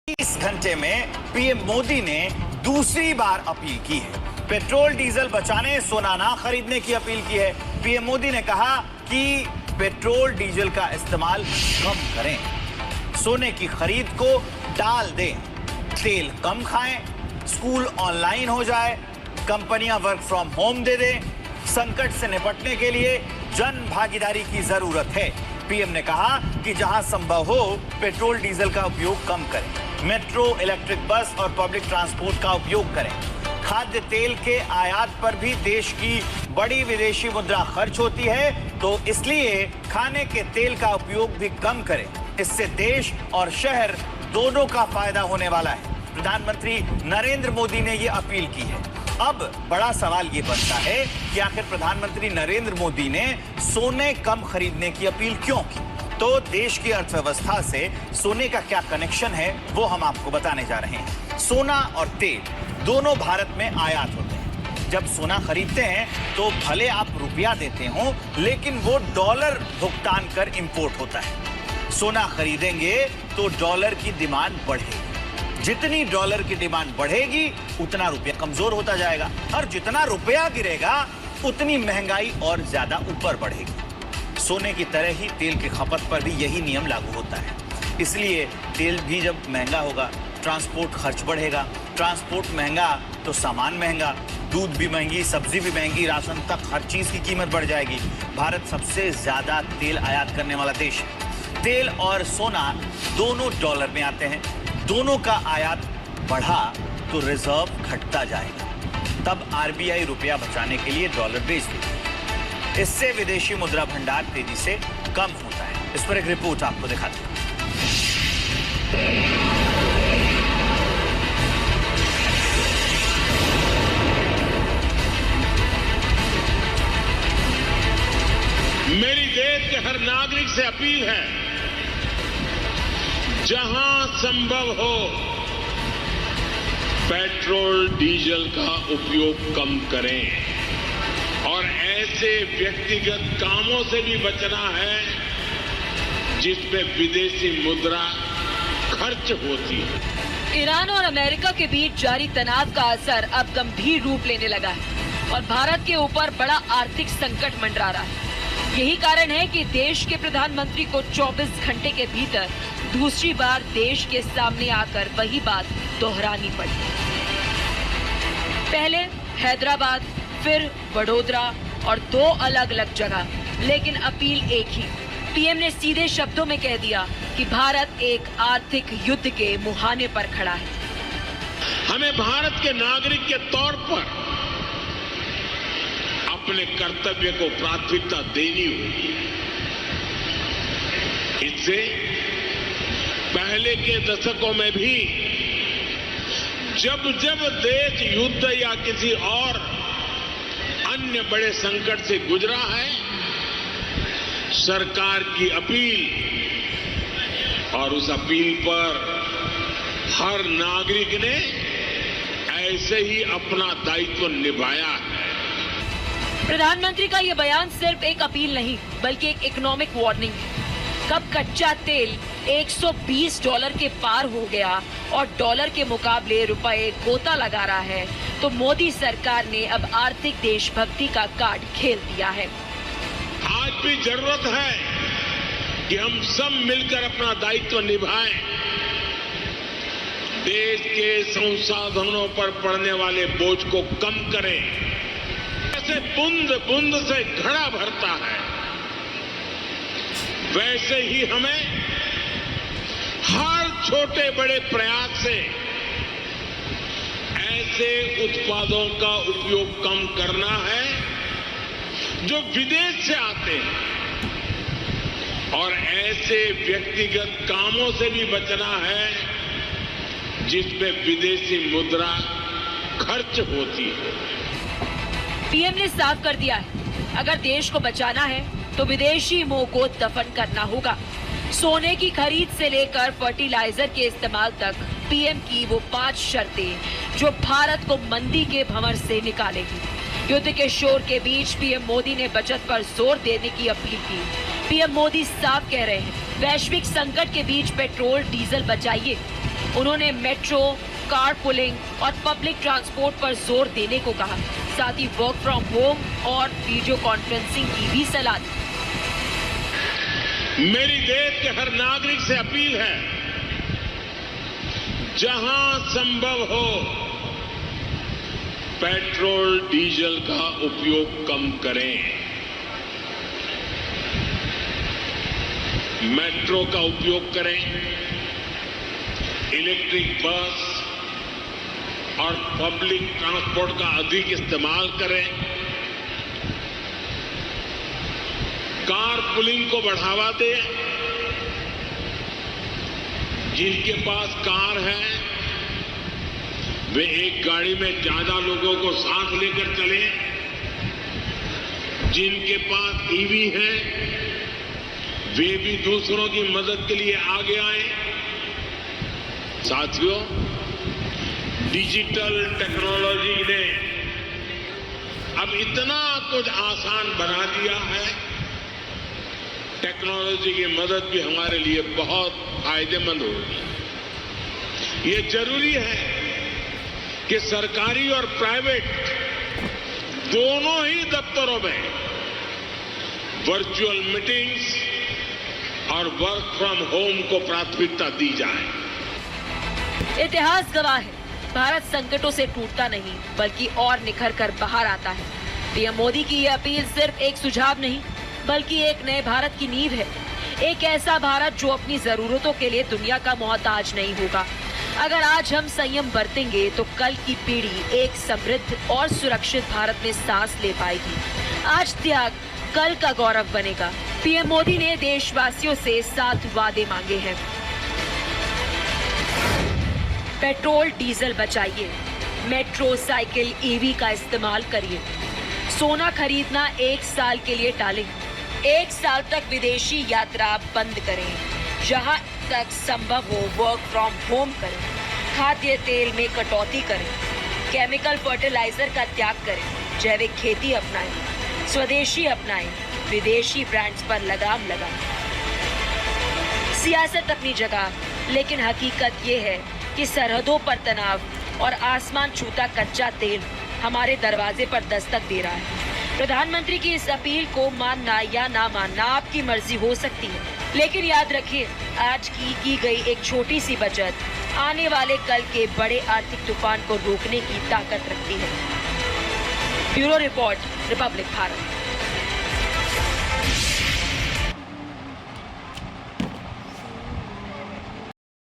इस घंटे में पीएम मोदी ने दूसरी बार अपील की है। पेट्रोल डीजल बचाने, सोना ना खरीदने की अपील की है। पीएम मोदी ने कहा कि पेट्रोल डीजल का इस्तेमाल कम करें, सोने की खरीद को टाल दें, तेल कम खाएं, स्कूल ऑनलाइन हो जाए, कंपनियां वर्क फ्रॉम होम दे दें। संकट से निपटने के लिए जन भागीदारी की जरूरत है। पीएम ने कहा कि जहां संभव हो पेट्रोल डीजल का उपयोग कम करें, मेट्रो, इलेक्ट्रिक बस और पब्लिक ट्रांसपोर्ट का उपयोग करें। खाद्य तेल के आयात पर भी देश की बड़ी विदेशी मुद्रा खर्च होती है, तो इसलिए खाने के तेल का उपयोग भी कम करें। इससे देश और शहर दोनों का फायदा होने वाला है। प्रधानमंत्री नरेंद्र मोदी ने ये अपील की है। अब बड़ा सवाल ये बनता है कि आखिर प्रधानमंत्री नरेंद्र मोदी ने सोने कम खरीदने की अपील क्यों की? तो देश की अर्थव्यवस्था से सोने का क्या कनेक्शन है वो हम आपको बताने जा रहे हैं। सोना और तेल दोनों भारत में आयात होते हैं। जब सोना खरीदते हैं तो भले आप रुपया देते हो, लेकिन वो डॉलर भुगतान कर इंपोर्ट होता है। सोना खरीदेंगे तो डॉलर की डिमांड बढ़ेगी। जितनी डॉलर की डिमांड बढ़ेगी उतना रुपया कमजोर होता जाएगा, और जितना रुपया गिरेगा उतनी महंगाई और ज्यादा ऊपर बढ़ेगी। सोने की तरह ही तेल की खपत पर भी यही नियम लागू होता है। इसलिए तेल भी जब महंगा होगा, ट्रांसपोर्ट खर्च बढ़ेगा। ट्रांसपोर्ट महंगा तो सामान महंगा, दूध भी महंगी, सब्जी भी महंगी, राशन तक हर चीज की कीमत बढ़ जाएगी। भारत सबसे ज्यादा तेल आयात करने वाला देश है। तेल और सोना दोनों डॉलर में आते हैं। दोनों का आयात बढ़ा तो रिजर्व घटता जाएगा। तब आरबीआई रुपया बचाने के लिए डॉलर बेच देती है। इससे विदेशी मुद्रा भंडार तेजी से कम होता है। इस पर एक रिपोर्ट आपको दिखाते हैं। मेरी देश के हर नागरिक से अपील है, जहां संभव हो पेट्रोल डीजल का उपयोग कम करें, और ऐसे व्यक्तिगत कामों से भी बचना है जिसमें विदेशी मुद्रा खर्च होती है। ईरान और अमेरिका के बीच जारी तनाव का असर अब गंभीर रूप लेने लगा है और भारत के ऊपर बड़ा आर्थिक संकट मंडरा रहा है। यही कारण है कि देश के प्रधानमंत्री को 24 घंटे के भीतर दूसरी बार देश के सामने आकर वही बात दोहरानी पड़ी। पहले हैदराबाद, फिर वडोदरा और 2 अलग अलग जगह, लेकिन अपील एक ही। पीएम ने सीधे शब्दों में कह दिया कि भारत एक आर्थिक युद्ध के मुहाने पर खड़ा है। हमें भारत के नागरिक के तौर पर अपने कर्तव्य को प्राथमिकता देनी होगी। इससे पहले के दशकों में भी जब जब देश युद्ध या किसी और अन्य बड़े संकट से गुजरा है, सरकार की अपील और उस अपील पर हर नागरिक ने ऐसे ही अपना दायित्व निभाया है। प्रधानमंत्री का ये बयान सिर्फ एक अपील नहीं, बल्कि एक इकोनॉमिक वार्निंग है। कब कच्चा तेल $120 के पार हो गया और डॉलर के मुकाबले रुपए गोता लगा रहा है, तो मोदी सरकार ने अब आर्थिक देशभक्ति का कार्ड खेल दिया है। आज भी जरूरत है कि हम सब मिलकर अपना दायित्व निभाएं। देश के संसाधनों पर पड़ने वाले बोझ को कम करें। जैसे बूंद बूंद से घड़ा भरता है, वैसे ही हमें हर छोटे बड़े प्रयास से ऐसे उत्पादों का उपयोग कम करना है जो विदेश से आते हैं, और ऐसे व्यक्तिगत कामों से भी बचना है जिसमें विदेशी मुद्रा खर्च होती है। पीएम ने साफ कर दिया है, अगर देश को बचाना है तो विदेशी मोह को दफन करना होगा। सोने की खरीद से लेकर फर्टिलाइजर के इस्तेमाल तक पीएम की वो 5 शर्तें जो भारत को मंदी के भंवर से निकालेगी। युद्ध के शोर के बीच पीएम मोदी ने बचत पर जोर देने की अपील की। पीएम मोदी साफ कह रहे हैं, वैश्विक संकट के बीच पेट्रोल डीजल बचाइए, उन्होंने मेट्रो, कार पुलिंग और पब्लिक ट्रांसपोर्ट पर जोर देने को कहा। साथ ही वर्क फ्रॉम होम और वीडियो कॉन्फ्रेंसिंग की भी सलाह दी। मेरी देश के हर नागरिक से अपील है, जहां संभव हो पेट्रोल डीजल का उपयोग कम करें। मेट्रो का उपयोग करें, इलेक्ट्रिक बस और पब्लिक ट्रांसपोर्ट का अधिक इस्तेमाल करें, कार पुलिंग को बढ़ावा दें। जिनके पास कार है वे एक गाड़ी में ज्यादा लोगों को साथ लेकर चलें। जिनके पास ईवी है वे भी दूसरों की मदद के लिए आगे आए। साथियों, डिजिटल टेक्नोलॉजी ने अब इतना कुछ आसान बना दिया है। टेक्नोलॉजी की मदद भी हमारे लिए बहुत फायदेमंद होगी। ये जरूरी है कि सरकारी और प्राइवेट दोनों ही दफ्तरों में वर्चुअल मीटिंग्स और वर्क फ्रॉम होम को प्राथमिकता दी जाए। इतिहास गवाह है, भारत संकटों से टूटता नहीं बल्कि और निखर कर बाहर आता है। पीएम मोदी की यह अपील सिर्फ एक सुझाव नहीं बल्कि एक नए भारत की नींव है। एक ऐसा भारत जो अपनी जरूरतों के लिए दुनिया का मोहताज नहीं होगा। अगर आज हम संयम बरतेंगे तो कल की पीढ़ी एक समृद्ध और सुरक्षित भारत में सांस ले पाएगी। आज त्याग कल का गौरव बनेगा। पीएम मोदी ने देशवासियों से 7 वादे मांगे हैं। पेट्रोल डीजल बचाइए, मेट्रो, साइकिल, ईवी का इस्तेमाल करिए, सोना खरीदना 1 साल के लिए टालें, 1 साल तक विदेशी यात्रा बंद करें, जहां तक संभव हो वर्क फ्रॉम होम करें, खाद्य तेल में कटौती करें, केमिकल फर्टिलाइजर का त्याग करें, जैविक खेती अपनाएं, स्वदेशी अपनाएं, विदेशी ब्रांड्स पर लगाम लगाएं। सियासत अपनी जगह, लेकिन हकीकत ये है कि सरहदों पर तनाव और आसमान छूता कच्चा तेल हमारे दरवाजे पर दस्तक दे रहा है। प्रधानमंत्री की इस अपील को मानना या ना मानना आपकी मर्जी हो सकती है, लेकिन याद रखिए, आज की गई एक छोटी सी बचत आने वाले कल के बड़े आर्थिक तूफान को रोकने की ताकत रखती है। Bureau report, Republic Bharat.